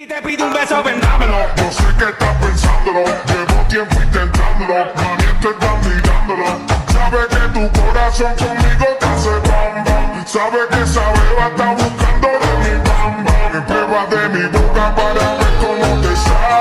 Y te pido un beso, vendámelo. Yo sé que estás pensándolo, llevo tiempo intentándolo, mami estás mirándolo. Sabe que tu corazón conmigo te hace bam bam. Sabe que esa beba está buscando de mi bam bam. Me prueba de mi boca para ver cómo te sabe.